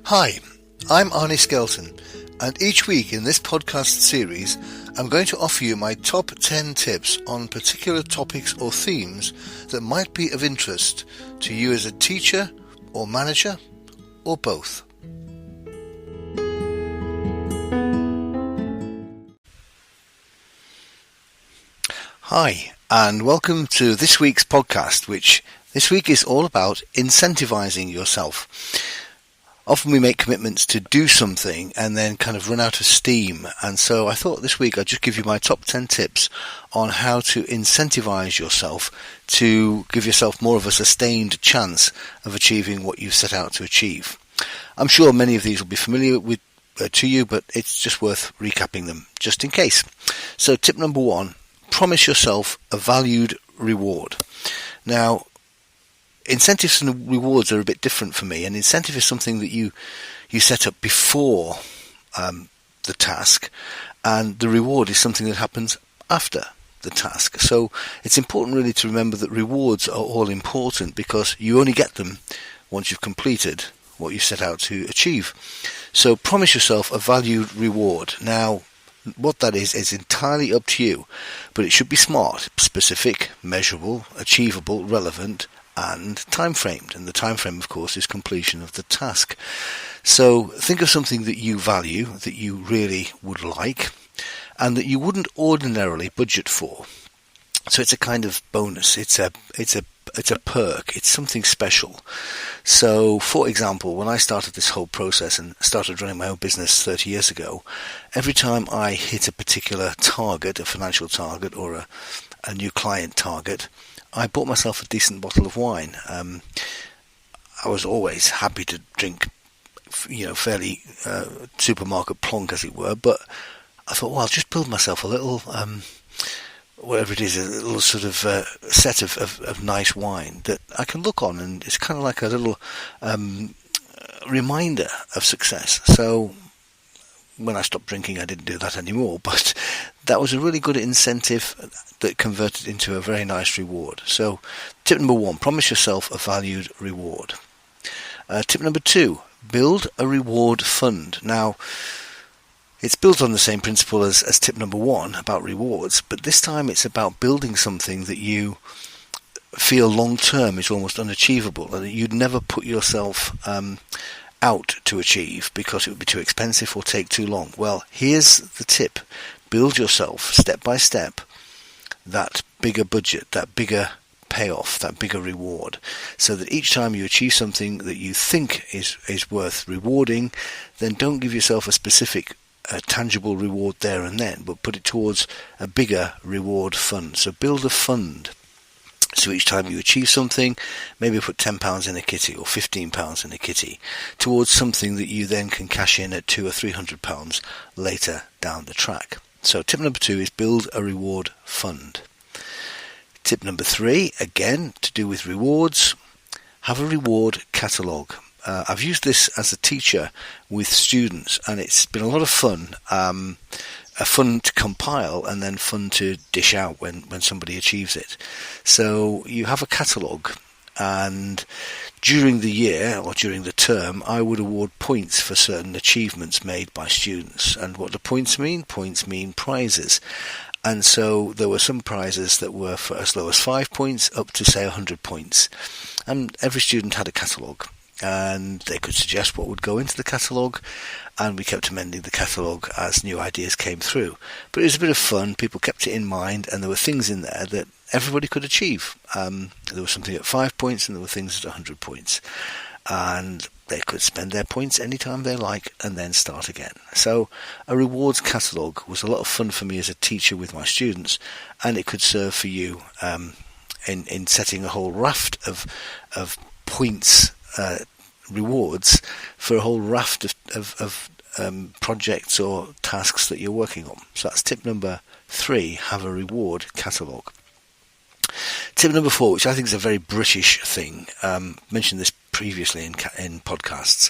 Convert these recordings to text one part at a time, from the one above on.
Hi, I'm Arnie Skelton, and each week in this podcast series, I'm going to offer you my top 10 tips on particular topics or themes that might be of interest to you as a teacher or manager, or both. Hi, and welcome to this week's podcast, which this week is all about incentivizing yourself. Often we make commitments to do something and then kind of run out of steam. And so I thought this week I'd just give you my top 10 tips on how to incentivize yourself to give yourself more of a sustained chance of achieving what you've set out to achieve. I'm sure many of these will be familiar to you, but it's just worth recapping them just in case. So tip number 1, promise yourself a valued reward. Now, incentives and rewards are a bit different for me. An incentive is something that you set up before the task, and the reward is something that happens after the task. So it's important really to remember that rewards are all important because you only get them once you've completed what you set out to achieve. So promise yourself a valued reward. Now, what that is entirely up to you, but it should be smart, specific, measurable, achievable, relevant, and time-framed. And the time frame, of course, is completion of the task. So think of something that you value, that you really would like, and that you wouldn't ordinarily budget for. So it's a kind of bonus. It's a perk. It's something special. So, for example, when I started this whole process and started running my own business 30 years ago, every time I hit a particular target, a financial target or a new client target, I bought myself a decent bottle of wine. I was always happy to drink, fairly supermarket plonk, as it were. But I thought, well, I'll just build myself a little, whatever it is, a little sort of set of nice wine that I can look on, and it's kind of like a little reminder of success. So when I stopped drinking, I didn't do that anymore, but that was a really good incentive that converted into a very nice reward. So tip number 1, promise yourself a valued reward. Tip number 2, build a reward fund. Now, it's built on the same principle as tip number 1 about rewards, but this time it's about building something that you feel long term is almost unachievable, and that you'd never put yourself out to achieve because it would be too expensive or take too long. Well, here's the tip. Build yourself step by step that bigger budget, that bigger payoff, that bigger reward, so that each time you achieve something that you think is worth rewarding, then don't give yourself a specific tangible reward there and then, but put it towards a bigger reward fund. So build a fund. So each time you achieve something, maybe put £10 in a kitty or £15 in a kitty towards something that you then can cash in at £200 or £300 later down the track. So tip number 2 is build a reward fund. Tip number 3, again, to do with rewards, have a reward catalogue. I've used this as a teacher with students, and it's been a lot of fun. Fun to compile and then fun to dish out when somebody achieves it. So you have a catalogue, and during the year or during the term, I would award points for certain achievements made by students. And what do points mean? Points mean prizes. And so there were some prizes that were for as low as 5 points up to, say, 100 points. And every student had a catalogue, and they could suggest what would go into the catalogue, and we kept amending the catalogue as new ideas came through. But it was a bit of fun. People kept it in mind, and there were things in there that everybody could achieve. There was something at 5 points, and there were things at 100 points. And they could spend their points anytime they like and then start again. So a rewards catalogue was a lot of fun for me as a teacher with my students, and it could serve for you in setting a whole raft of points rewards for a whole raft of projects or tasks that you're working on. So that's tip number 3, have a reward catalogue. Tip number 4, which I think is a very British thing, mentioned this previously in podcasts,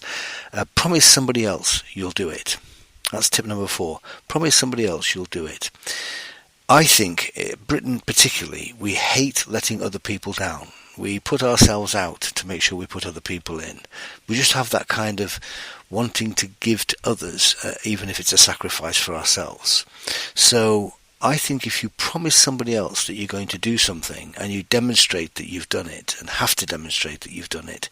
promise somebody else you'll do it. That's tip number 4. Promise somebody else you'll do it. I think, Britain particularly, we hate letting other people down. We put ourselves out to make sure we put other people in. We just have that kind of wanting to give to others, even if it's a sacrifice for ourselves. So I think if you promise somebody else that you're going to do something and you demonstrate that you've done it and have to demonstrate that you've done it,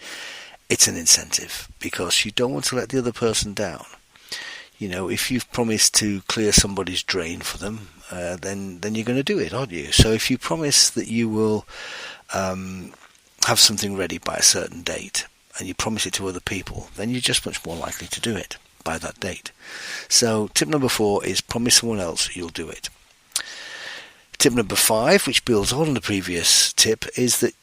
it's an incentive, because you don't want to let the other person down. You know, if you've promised to clear somebody's drain for them, then you're going to do it, aren't you? So if you promise that you will have something ready by a certain date, and you promise it to other people, then you're just much more likely to do it by that date. So tip number 4 is promise someone else you'll do it. Tip number 5, which builds on the previous tip, is that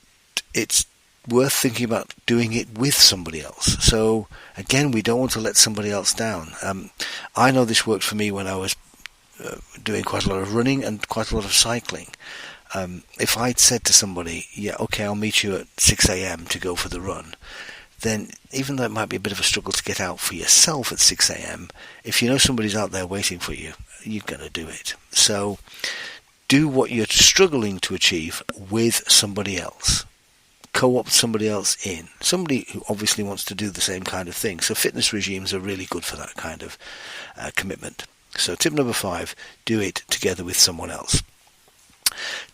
it's worth thinking about doing it with somebody else. So again, we don't want to let somebody else down. I know this worked for me when I was doing quite a lot of running and quite a lot of cycling. If I'd said to somebody, yeah, okay, I'll meet you at 6 a.m. to go for the run, then even though it might be a bit of a struggle to get out for yourself at 6 a.m., if you know somebody's out there waiting for you, you're going to do it. So do what you're struggling to achieve with somebody else. Co-opt somebody else in. Somebody who obviously wants to do the same kind of thing. So fitness regimes are really good for that kind of commitment. So tip number 5, do it together with someone else.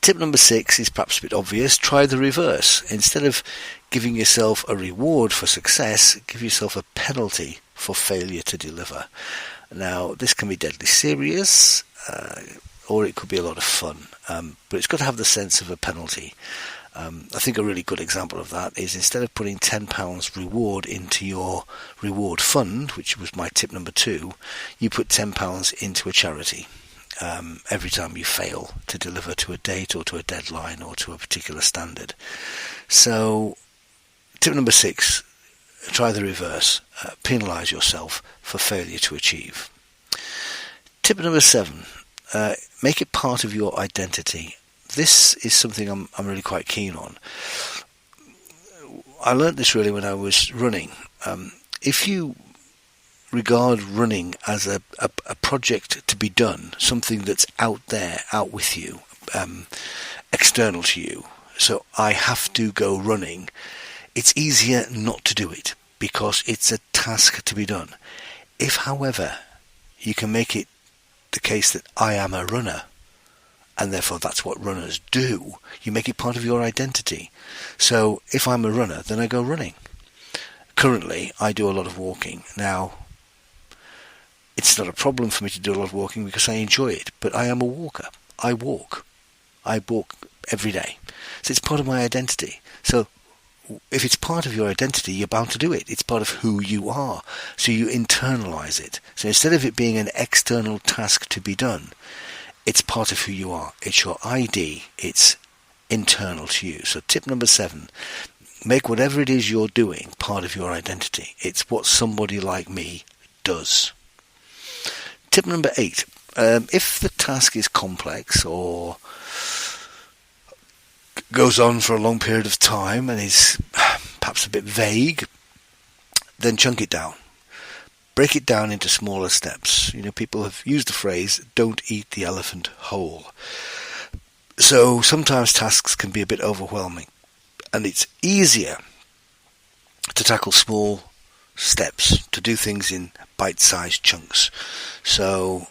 Tip number 6 is perhaps a bit obvious. Try the reverse. Instead of giving yourself a reward for success, give yourself a penalty for failure to deliver. Now, this can be deadly serious, or it could be a lot of fun, but it's got to have the sense of a penalty. I think a really good example of that is, instead of putting £10 reward into your reward fund, which was my tip number 2, you put £10 into a charity every time you fail to deliver to a date or to a deadline or to a particular standard. So tip number 6, try the reverse. Penalise yourself for failure to achieve. Tip number 7, make it part of your identity. This is something I'm really quite keen on. I learnt this really when I was running. If you regard running as a project to be done, something that's out there, out with you, external to you, so I have to go running, it's easier not to do it because it's a task to be done. If, however, you can make it the case that I am a runner, and therefore that's what runners do, you make it part of your identity. So if I'm a runner, then I go running. Currently, I do a lot of walking. Now, it's not a problem for me to do a lot of walking because I enjoy it, but I am a walker. I walk every day. So it's part of my identity. So if it's part of your identity, you're bound to do it. It's part of who you are. So you internalize it. So instead of it being an external task to be done, it's part of who you are. It's your ID. It's internal to you. So tip number 7, make whatever it is you're doing part of your identity. It's what somebody like me does. Tip number 8, if the task is complex or goes on for a long period of time and is perhaps a bit vague, then chunk it down. Break it down into smaller steps. You know, people have used the phrase, don't eat the elephant whole. So sometimes tasks can be a bit overwhelming, and it's easier to tackle small steps, to do things in bite-sized chunks. So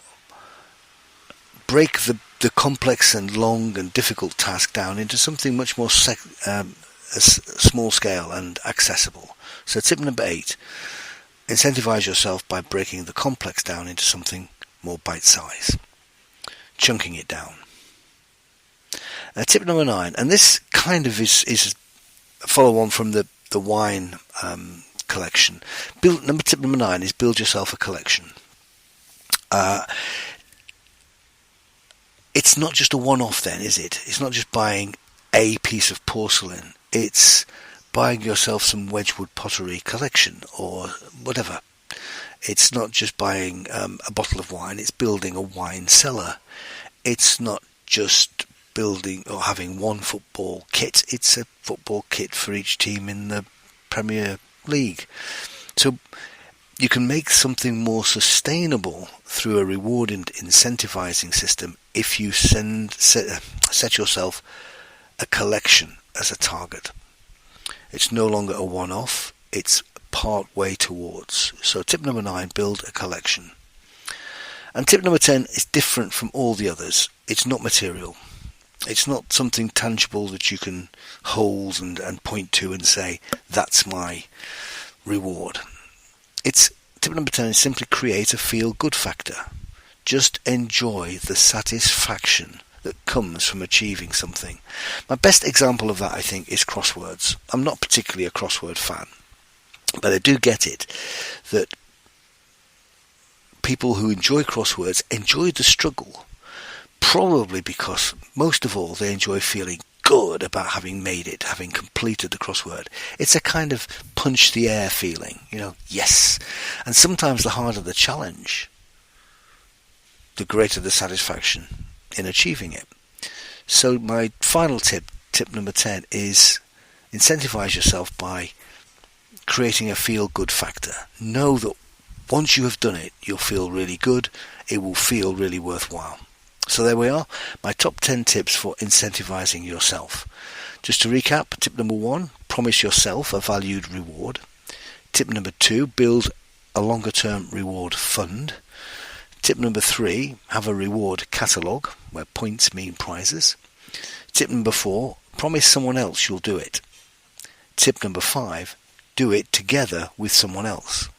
break the complex and long and difficult task down into something much more small scale and accessible. So tip number 8, incentivize yourself by breaking the complex down into something more bite-sized, chunking it down. Tip number 9, and this kind of is a follow-on from the wine collection. Tip number 9 is build yourself a collection. It's not just a one-off then, is it? It's not just buying a piece of porcelain. It's buying yourself some Wedgwood pottery collection or whatever. It's not just buying a bottle of wine. It's building a wine cellar. It's not just building or having one football kit. It's a football kit for each team in the Premier League. So you can make something more sustainable through a reward and incentivizing system if you set yourself a collection as a target. It's no longer a one-off. It's part way towards. So tip number 9, build a collection. And tip number 10 is different from all the others. It's not material. It's not something tangible that you can hold and point to and say, that's my reward. Tip number 10 is simply create a feel-good factor. Just enjoy the satisfaction that comes from achieving something. My best example of that, I think, is crosswords. I'm not particularly a crossword fan, but I do get it that people who enjoy crosswords enjoy the struggle, probably because most of all they enjoy feeling good about having made it, having completed the crossword. It's a kind of punch the air feeling, yes. And sometimes the harder the challenge, the greater the satisfaction in achieving it. So my final tip number 10, is incentivize yourself by creating a feel-good factor. Know that once you have done it, you'll feel really good. It will feel really worthwhile. So there we are, my top 10 tips for incentivizing yourself. Just to recap, tip number 1, promise yourself a valued reward. Tip number 2, build a longer term reward fund. Tip number 3, have a reward catalogue where points mean prizes. Tip number 4, promise someone else you'll do it. Tip number 5, do it together with someone else.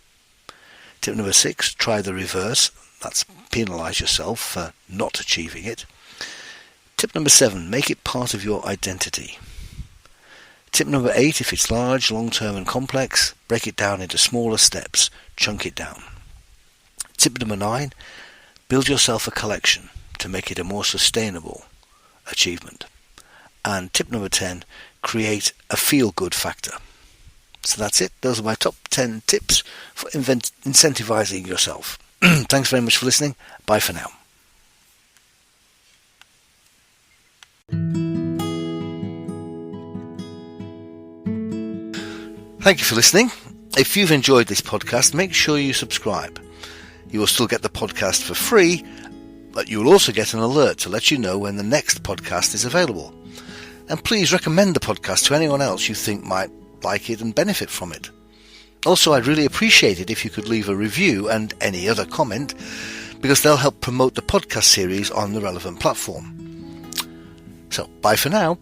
Tip number 6, try the reverse. That's penalise yourself for not achieving it. Tip number 7, make it part of your identity. Tip number 8, if it's large, long-term and complex, break it down into smaller steps, chunk it down. Tip number 9, build yourself a collection to make it a more sustainable achievement. And tip number 10, create a feel-good factor. So that's it. Those are my top 10 tips for incentivizing yourself. Thanks very much for listening. Bye for now. Thank you for listening. If you've enjoyed this podcast, make sure you subscribe. You will still get the podcast for free, but you will also get an alert to let you know when the next podcast is available. And please recommend the podcast to anyone else you think might like it and benefit from it. Also, I'd really appreciate it if you could leave a review and any other comment, because they'll help promote the podcast series on the relevant platform. So, bye for now.